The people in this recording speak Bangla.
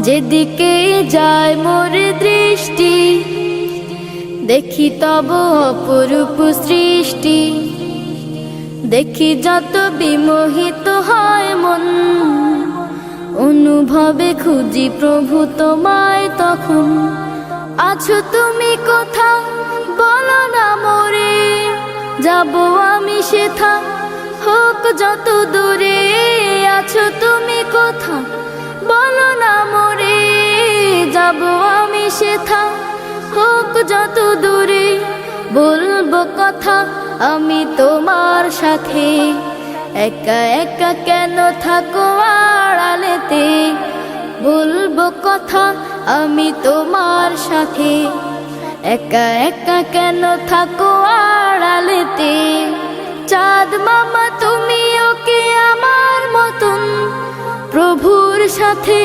যেদিকে যায় মোর দৃষ্টি, দেখি তব অপরূপ সৃষ্টি। দেখি যত বিমোহিত হয় মন, অনুভবে খুঁজি প্রভু তোমায় তখন। আছো তুমি কোথাও বলো না মোরে, যাবো আমি সেথা হোক যত দূরে। আছো তুমি কোথাও বলো না মোরে, যাবো আমি সেথা হোক যত দূরে। বলবো কথা আমি তোমার সাথে, একা একা কেন থাকো আড়ালেতে। বলবো কথা আমি তোমার সাথে, একা একা কেন থাকো আড়ালেতে। চাঁদ মামা তুমি ওকে আমার মতন, প্রভুর সাথে